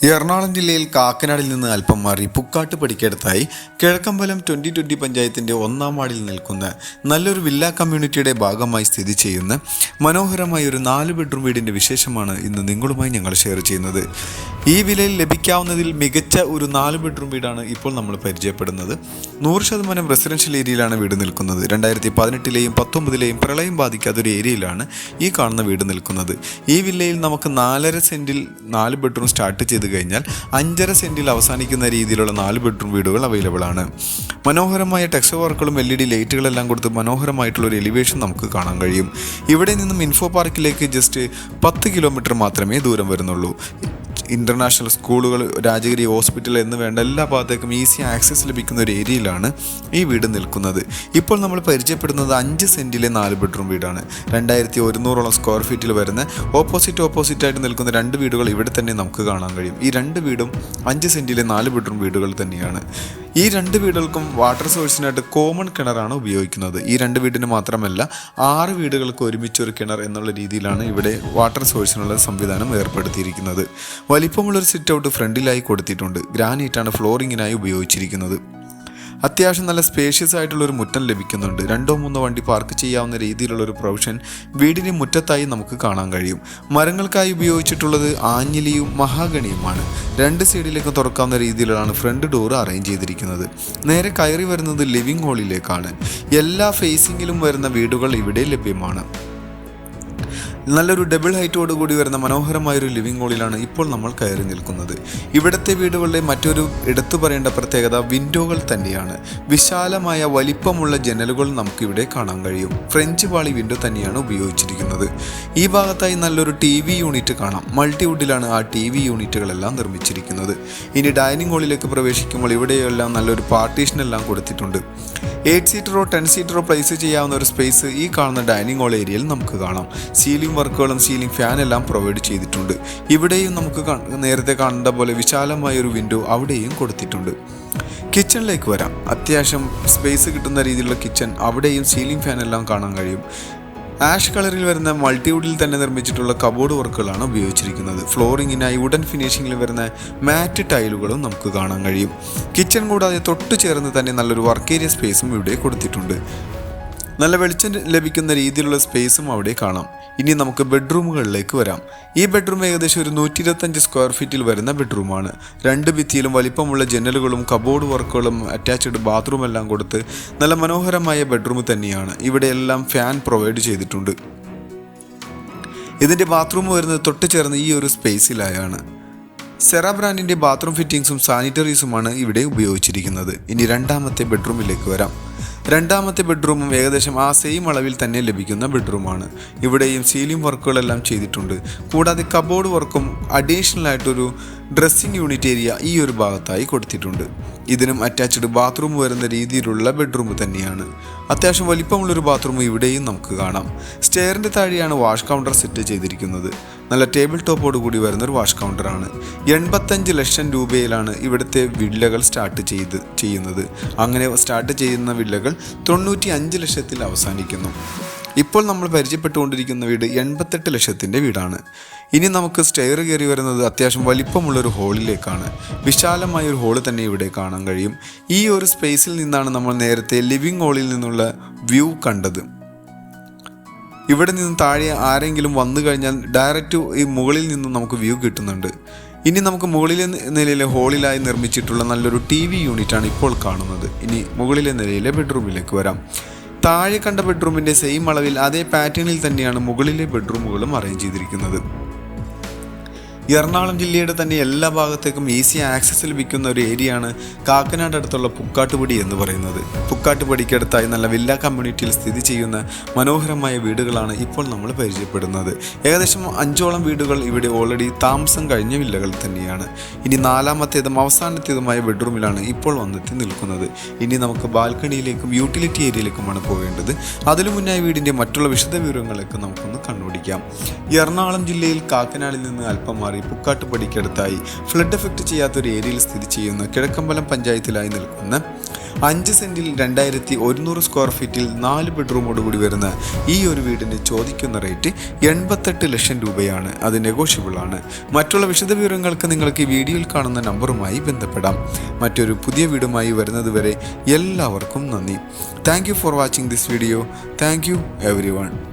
എറണാകുളം ജില്ലയിൽ കാക്കനാടിൽ നിന്ന് അല്പം മാറി പുക്കാട്ടുപടിക്കടുത്തായി കിഴക്കമ്പലം 2020 പഞ്ചായത്തിൻ്റെ 1-ാം വാർഡിൽ നിൽക്കുന്ന നല്ലൊരു വില്ല കമ്മ്യൂണിറ്റിയുടെ ഭാഗമായി സ്ഥിതി ചെയ്യുന്ന മനോഹരമായ ഒരു 4 ബെഡ്റൂം വീടിൻ്റെ വിശേഷമാണ് ഇന്ന് നിങ്ങളുമായി ഞങ്ങൾ ഷെയർ ചെയ്യുന്നത്. ഈ വിലയിൽ ലഭിക്കാവുന്നതിൽ മികച്ച ഒരു 4 ബെഡ്റൂം വീടാണ് ഇപ്പോൾ നമ്മൾ പരിചയപ്പെടുന്നത്. 100% റെസിഡൻഷ്യൽ ഏരിയയിലാണ് വീട് നിൽക്കുന്നത്. 2018-ലെയും 19-ലെയും പ്രളയം ബാധിക്കാത്തൊരു ഏരിയയിലാണ് ഈ കാണുന്ന വീട് നിൽക്കുന്നത്. ഈ വില്ലയിൽ നമുക്ക് 4.5 സെൻറ്റിൽ 4 ബെഡ്റൂം സ്റ്റാർട്ട് ചെയ്ത് കഴിഞ്ഞാൽ 5.5 സെൻറ്റിൽ അവസാനിക്കുന്ന രീതിയിലുള്ള 4 ബെഡ്റൂം വീടുകൾ അവൈലബിൾ ആണ്. മനോഹരമായ ടെക്സ്ചർ വർക്കുകളും LED ലൈറ്റുകളെല്ലാം കൊടുത്ത് മനോഹരമായിട്ടുള്ളൊരു എലിവേഷൻ നമുക്ക് കാണാൻ കഴിയും. ഇവിടെ നിന്നും ഇൻഫോ പാർക്കിലേക്ക് ജസ്റ്റ് 10 കിലോമീറ്റർ മാത്രമേ ദൂരം വരുന്നുള്ളൂ. ഇൻ്റർനാഷണൽ സ്കൂളുകൾ, രാജഗിരി ഹോസ്പിറ്റൽ എന്ന് വേണ്ട എല്ലാ ഭാഗത്തേക്കും ഈസി ആക്സസ് ലഭിക്കുന്ന ഒരു ഏരിയയിലാണ് ഈ വീട് നിൽക്കുന്നത്. ഇപ്പോൾ നമ്മൾ പരിചയപ്പെടുന്നത് 5 സെൻറ്റിലെ 4 ബെഡ്റൂം വീടാണ്. 2100ഓളം സ്ക്വയർ ഫീറ്റിൽ വരുന്ന ഓപ്പോസിറ്റായിട്ട് നിൽക്കുന്ന 2 വീടുകൾ ഇവിടെ തന്നെ നമുക്ക് കാണാൻ കഴിയും. ഈ 2 വീടും 5 സെൻറ്റിലെ 4 ബെഡ്റൂം വീടുകൾ തന്നെയാണ്. ഈ 2 വീടുകൾക്കും വാട്ടർ സോഴ്സിനായിട്ട് കോമൺ കിണറാണ് ഉപയോഗിക്കുന്നത്. ഈ 2 വീടിന് മാത്രമല്ല 6 വീടുകൾക്ക് ഒരുമിച്ചൊരു കിണർ എന്നുള്ള രീതിയിലാണ് ഇവിടെ വാട്ടർ സോഴ്സിനുള്ള സംവിധാനം ഏർപ്പെടുത്തിയിരിക്കുന്നത്. വലിപ്പമുള്ളൊരു സിറ്റ് ഔട്ട് ഫ്രണ്ടിലായി കൊടുത്തിട്ടുണ്ട്. ഗ്രാനൈറ്റാണ് ഫ്ലോറിങ്ങിനായി ഉപയോഗിച്ചിരിക്കുന്നത്. അത്യാവശ്യം നല്ല സ്പേഷ്യസ് ആയിട്ടുള്ളൊരു മുറ്റം ലഭിക്കുന്നുണ്ട്. 2-3 വണ്ടി പാർക്ക് ചെയ്യാവുന്ന രീതിയിലുള്ളൊരു പ്രൊവിഷൻ വീടിന് മുറ്റത്തായി നമുക്ക് കാണാൻ കഴിയും. മരങ്ങൾക്കായി ഉപയോഗിച്ചിട്ടുള്ളത് ആഞ്ഞിലിയും മഹാഗണിയുമാണ്. 2 സൈഡിലേക്ക് തുറക്കാവുന്ന രീതിയിലാണ് ഫ്രണ്ട് ഡോർ അറേഞ്ച് ചെയ്തിരിക്കുന്നത്. നേരെ കയറി വരുന്നത് ലിവിംഗ് ഹാളിലേക്കാണ്. എല്ലാ ഫേസിങ്ങിലും വരുന്ന വീടുകൾ ഇവിടെ ലഭ്യമാണ്. നല്ലൊരു ഡബിൾ ഹൈറ്റോട് കൂടി വരുന്ന മനോഹരമായൊരു ലിവിംഗ് ഹാളിലാണ് ഇപ്പോൾ നമ്മൾ കയറി നിൽക്കുന്നത്. ഇവിടുത്തെ വീടുകളുടെ മറ്റൊരു എടുത്തു പറയേണ്ട പ്രത്യേകത വിൻഡോകൾ തന്നെയാണ്. വിശാലമായ വലിപ്പമുള്ള ജനലുകൾ നമുക്കിവിടെ കാണാൻ കഴിയും. ഫ്രഞ്ച് പാളി വിൻഡോ തന്നെയാണ് ഉപയോഗിച്ചിരിക്കുന്നത്. ഈ ഭാഗത്തായി നല്ലൊരു TV യൂണിറ്റ് കാണാം. മൾട്ടിവുഡിലാണ് ആ TV യൂണിറ്റുകളെല്ലാം നിർമ്മിച്ചിരിക്കുന്നത്. ഇനി ഡൈനിങ് ഹാളിലേക്ക് പ്രവേശിക്കുമ്പോൾ ഇവിടെയെല്ലാം നല്ലൊരു പാർട്ടീഷനെല്ലാം കൊടുത്തിട്ടുണ്ട്. 8 സീറ്ററോ 10 സീറ്ററോ പ്ലേസ് ചെയ്യാവുന്ന ഒരു സ്പേസ് ഈ കാണുന്ന ഡൈനിങ് ഹാൾ ഏരിയയിൽ നമുക്ക് കാണാം. സീലിംഗ് വർക്കുകളും സീലിംഗ് ഫാൻ എല്ലാം പ്രൊവൈഡ് ചെയ്തിട്ടുണ്ട്. ഇവിടെയും നമുക്ക് നേരത്തെ കാണുന്ന പോലെ വിശാലമായൊരു വിൻഡോ അവിടെയും കൊടുത്തിട്ടുണ്ട്. കിച്ചണിലേക്ക് വരാം. അത്യാവശ്യം സ്പേസ് കിട്ടുന്ന രീതിയിലുള്ള കിച്ചൺ, അവിടെയും സീലിംഗ് ഫാൻ എല്ലാം കാണാൻ കഴിയും. ആഷ് കളറിൽ വരുന്ന മൾട്ടിവുഡിൽ തന്നെ നിർമ്മിച്ചിട്ടുള്ള കബോർഡ് വർക്കുകളാണ് ഉപയോഗിച്ചിരിക്കുന്നത്. ഫ്ലോറിങ്ങിനായി വുഡൻ ഫിനിഷിങ്ങിൽ വരുന്ന മാറ്റ് ടൈലുകളും നമുക്ക് കാണാൻ കഴിയും. കിച്ചൺ കൂടാതെ തൊട്ടു ചേർന്ന് തന്നെ നല്ലൊരു വർക്ക് ഏരിയ സ്പേസും ഇവിടെ കൊടുത്തിട്ടുണ്ട്. നല്ല വെളിച്ചം ലഭിക്കുന്ന രീതിയിലുള്ള സ്പേസും അവിടെ കാണാം. ഇനി നമുക്ക് ബെഡ്റൂമുകളിലേക്ക് വരാം. ഈ ബെഡ്റൂം ഏകദേശം ഒരു 125 സ്ക്വയർ ഫീറ്റിൽ വരുന്ന ബെഡ്റൂമാണ്. 2 ഭിത്തിയിലും വലിപ്പമുള്ള ജനലുകളും കബോർഡ് വർക്കുകളും അറ്റാച്ച്ഡ് ബാത്റൂം എല്ലാം കൊടുത്ത് നല്ല മനോഹരമായ ബെഡ്റൂം തന്നെയാണ്. ഇവിടെ എല്ലാം ഫാൻ പ്രൊവൈഡ് ചെയ്തിട്ടുണ്ട്. ഇതിൻ്റെ ബാത്റൂം വരുന്നത് തൊട്ട് ചേർന്ന് ഈ ഒരു സ്പേസിലായാണ്. സെറ ബ്രാൻഡിൻ്റെ ബാത്റൂം ഫിറ്റിംഗ്സും സാനിറ്ററീസുമാണ് ഇവിടെ ഉപയോഗിച്ചിരിക്കുന്നത്. ഇനി 2ാമത്തെ ബെഡ്റൂമിലേക്ക് വരാം. 2ാമത്തെ ബെഡ്റൂമും ഏകദേശം ആ സെയിം അളവിൽ തന്നെ ലഭിക്കുന്ന ബെഡ്റൂമാണ്. ഇവിടെയും സീലിംഗ് വർക്കുകളെല്ലാം ചെയ്തിട്ടുണ്ട്. കൂടാതെ കബോർഡ് വർക്കും അഡീഷണൽ ആയിട്ടൊരു ഡ്രസ്സിംഗ് യൂണിറ്റ് ഏരിയ ഈ ഒരു ഭാഗത്തായി കൊടുത്തിട്ടുണ്ട്. ഇതിനും അറ്റാച്ച്ഡ് ബാത്റൂം വരുന്ന രീതിയിലുള്ള ബെഡ്റൂം തന്നെയാണ്. അത്യാവശ്യം വലിപ്പമുള്ളൊരു ബാത്റൂം ഇവിടെയും നമുക്ക് കാണാം. സ്റ്റെയറിൻ്റെ താഴെയാണ് വാഷ് കൗണ്ടർ സെറ്റ് ചെയ്തിരിക്കുന്നത്. നല്ല ടേബിൾ ടോപ്പോട് കൂടി വരുന്നൊരു വാഷ് കൗണ്ടറാണ്. 85 ലക്ഷം രൂപയിലാണ് ഇവിടുത്തെ വില്ലകൾ സ്റ്റാർട്ട് ചെയ്യുന്നത്. അങ്ങനെ സ്റ്റാർട്ട് ചെയ്യുന്ന വില്ലകൾ 95 ലക്ഷത്തിൽ അവസാനിക്കുന്നു. ഇപ്പോൾ നമ്മൾ പരിചയപ്പെട്ടുകൊണ്ടിരിക്കുന്ന വീട് 88 ലക്ഷത്തിൻ്റെ വീടാണ്. ഇനി നമുക്ക് സ്റ്റെയർ കയറി വരുന്നത് അത്യാവശ്യം വലിപ്പമുള്ളൊരു ഹോളിലേക്കാണ്. വിശാലമായൊരു ഹോള് തന്നെ ഇവിടെ കാണാൻ കഴിയും. ഈ ഒരു സ്പേസിൽ നിന്നാണ് നമ്മൾ നേരത്തെ ലിവിംഗ് ഹാളിൽ നിന്നുള്ള വ്യൂ കണ്ടത്. ഇവിടെ നിന്ന് താഴെ ആരെങ്കിലും വന്നു കഴിഞ്ഞാൽ ഡയറക്റ്റ് ഈ മുകളിൽ നിന്നും നമുക്ക് വ്യൂ കിട്ടുന്നുണ്ട്. ഇനി നമുക്ക് മുകളിലെ നിലയിലെ ഹോളിലായി നിർമ്മിച്ചിട്ടുള്ള നല്ലൊരു TV യൂണിറ്റാണ് ഇപ്പോൾ കാണുന്നത്. ഇനി മുകളിലെ നിലയിലെ ബെഡ്റൂമിലേക്ക് വരാം. താഴെ കണ്ട ബെഡ്റൂമിൻ്റെ സെയിം അളവിൽ അതേ പാറ്റേണിൽ തന്നെയാണ് മുകളിലെ ബെഡ്റൂമുകളും അറേഞ്ച് ചെയ്തിരിക്കുന്നത്. എറണാകുളം ജില്ലയുടെ തന്നെ എല്ലാ ഭാഗത്തേക്കും ഈസി ആക്സസ് ലഭിക്കുന്ന ഒരു ഏരിയയാണ് കാക്കനാട് അടുത്തുള്ള പുക്കാട്ടുപടി എന്ന് പറയുന്നത്. പുക്കാട്ടുപടിക്കടുത്തായി നല്ല വില്ല കമ്മ്യൂണിറ്റിയിൽ സ്ഥിതി ചെയ്യുന്ന മനോഹരമായ വീടുകളാണ് ഇപ്പോൾ നമ്മൾ പരിചയപ്പെടുന്നത്. ഏകദേശം 5ഓളം വീടുകൾ ഇവിടെ ഓൾറെഡി താമസം കഴിഞ്ഞ വില്ലകൾ തന്നെയാണ്. ഇനി 4ാമത്തേതും അവസാനത്തേതുമായ ബെഡ്റൂമിലാണ് ഇപ്പോൾ വന്നെത്തി നിൽക്കുന്നത്. ഇനി നമുക്ക് ബാൽക്കണിയിലേക്കും യൂട്ടിലിറ്റി ഏരിയയിലേക്കുമാണ് പോകേണ്ടത്. അതിനു മുന്നായി വീടിൻ്റെ മറ്റുള്ള വിശദ വിവരങ്ങളൊക്കെ നമുക്കൊന്ന് കണ്ടുപിടിക്കാം. എറണാകുളം ജില്ലയിൽ കാക്കനാടിൽ നിന്ന് അല്പം പുക്കാട്ടുപടിക്കടുത്തായി ഫ്ലഡ് എഫക്റ്റ് ചെയ്യാത്തൊരു ഏരിയയിൽ സ്ഥിതി ചെയ്യുന്ന കിഴക്കമ്പലം പഞ്ചായത്തിലായി നിൽക്കുന്ന 5 സെൻറ്റിൽ 2100 സ്ക്വയർ ഫീറ്റിൽ 4 ബെഡ്റൂമോടുകൂടി വരുന്ന ഈ ഒരു വീടിന് ചോദിക്കുന്ന റേറ്റ് 88 ലക്ഷം രൂപയാണ്. അത് നെഗോഷ്യബിൾ ആണ്. മറ്റുള്ള വിശദവിവരങ്ങൾക്ക് നിങ്ങൾക്ക് ഈ വീഡിയോയിൽ കാണുന്ന നമ്പറുമായി ബന്ധപ്പെടാം. മറ്റൊരു പുതിയ വീടുമായി വരുന്നതുവരെ എല്ലാവർക്കും നന്ദി. Thank you for watching this video. Thank you every one.